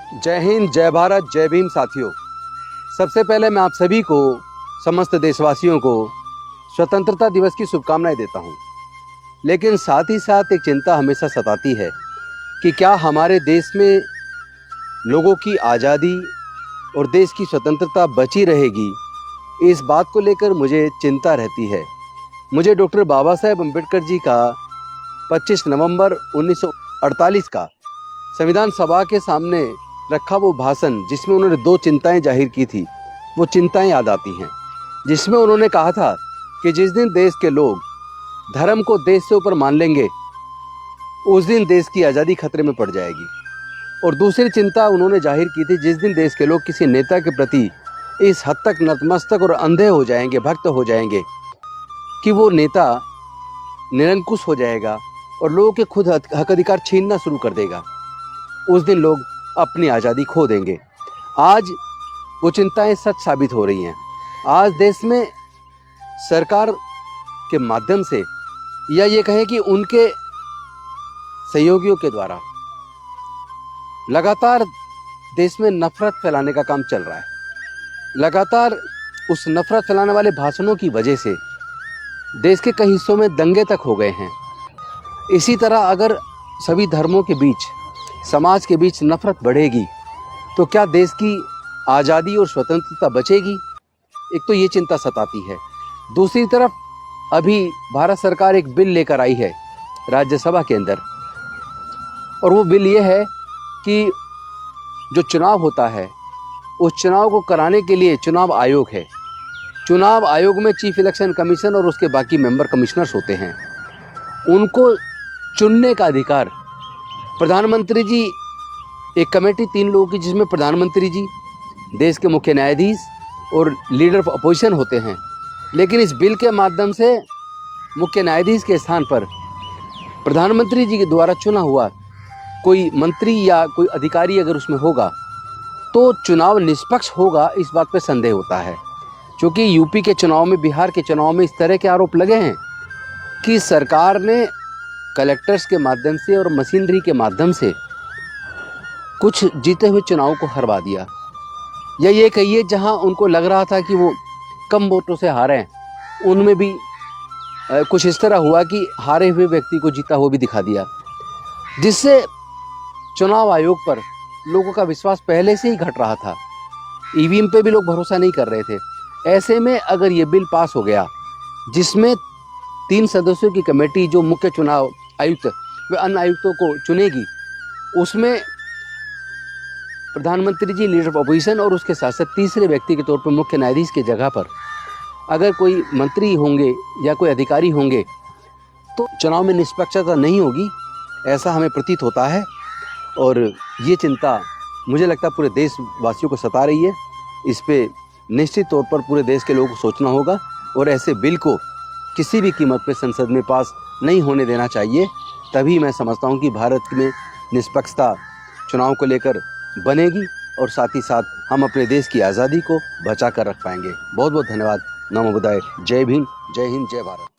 जय हिंद, जय भारत, जय भीम साथियों। सबसे पहले मैं आप सभी को, समस्त देशवासियों को स्वतंत्रता दिवस की शुभकामनाएं देता हूं। लेकिन साथ ही साथ एक चिंता हमेशा सताती है कि क्या हमारे देश में लोगों की आज़ादी और देश की स्वतंत्रता बची रहेगी। इस बात को लेकर मुझे चिंता रहती है। मुझे डॉक्टर बाबा साहेब अम्बेडकर जी का 25 नवंबर 1948 का संविधान सभा के सामने रखा वो भाषण, जिसमें उन्होंने 2 चिंताएं जाहिर की थी, वो चिंताएं याद आती हैं। जिसमें उन्होंने कहा था कि जिस दिन देश के लोग धर्म को देश से ऊपर मान लेंगे, उस दिन देश की आज़ादी खतरे में पड़ जाएगी। और दूसरी चिंता उन्होंने जाहिर की थी, जिस दिन देश के लोग किसी नेता के प्रति इस हद तक नतमस्तक और अंधे हो जाएंगे, भक्त हो जाएंगे कि वो नेता निरंकुश हो जाएगा और लोगों के खुद हक अधिकार छीनना शुरू कर देगा, उस दिन लोग अपनी आज़ादी खो देंगे। आज वो चिंताएं सच साबित हो रही हैं। आज देश में सरकार के माध्यम से, या ये कहें कि उनके सहयोगियों के द्वारा लगातार देश में नफरत फैलाने का काम चल रहा है। लगातार उस नफरत फैलाने वाले भाषणों की वजह से देश के कई हिस्सों में दंगे तक हो गए हैं। इसी तरह अगर सभी धर्मों के बीच, समाज के बीच नफरत बढ़ेगी तो क्या देश की आज़ादी और स्वतंत्रता बचेगी? एक तो ये चिंता सताती है। दूसरी तरफ अभी भारत सरकार एक बिल लेकर आई है राज्यसभा के अंदर, और वो बिल ये है कि जो चुनाव होता है, उस चुनाव को कराने के लिए चुनाव आयोग है। चुनाव आयोग में चीफ इलेक्शन कमीशन और उसके बाकी मेंबर कमिश्नर्स होते हैं। उनको चुनने का अधिकार प्रधानमंत्री जी, एक कमेटी 3 लोगों की, जिसमें प्रधानमंत्री जी, देश के मुख्य न्यायाधीश और लीडर ऑफ अपोजिशन होते हैं। लेकिन इस बिल के माध्यम से मुख्य न्यायाधीश के स्थान पर प्रधानमंत्री जी के द्वारा चुना हुआ कोई मंत्री या कोई अधिकारी अगर उसमें होगा तो चुनाव निष्पक्ष होगा, इस बात पर संदेह होता है। क्योंकि यूपी के चुनाव में, बिहार के चुनाव में इस तरह के आरोप लगे हैं कि सरकार ने कलेक्टर्स के माध्यम से और मशीनरी के माध्यम से कुछ जीते हुए चुनाव को हरवा दिया, या ये कहिए जहां उनको लग रहा था कि वो कम वोटों से हारे हैं, उनमें भी कुछ इस तरह हुआ कि हारे हुए व्यक्ति को जीता हुआ भी दिखा दिया, जिससे चुनाव आयोग पर लोगों का विश्वास पहले से ही घट रहा था। ईवीएम पे भी लोग भरोसा नहीं कर रहे थे। ऐसे में अगर ये बिल पास हो गया, जिसमें 3 सदस्यों की कमेटी, जो मुख्य चुनाव आयुक्त व अन्य आयुक्तों को चुनेगी, उसमें प्रधानमंत्री जी, लीडर ऑफ अपोजिशन और उसके साथ साथ तीसरे व्यक्ति के तौर पर मुख्य न्यायाधीश की जगह पर अगर कोई मंत्री होंगे या कोई अधिकारी होंगे, तो चुनाव में निष्पक्षता नहीं होगी, ऐसा हमें प्रतीत होता है। और ये चिंता मुझे लगता है पूरे देशवासियों को सता रही है। इस पे निश्चित तौर पर पूरे देश के लोगों को सोचना होगा और ऐसे बिल को किसी भी कीमत पे संसद में पास नहीं होने देना चाहिए। तभी मैं समझता हूँ कि भारत में निष्पक्षता चुनाव को लेकर बनेगी और साथ ही साथ हम अपने देश की आज़ादी को बचा कर रख पाएंगे। बहुत बहुत धन्यवाद। नमो बुद्धाय। जय भीम, जय हिंद, जय भारत।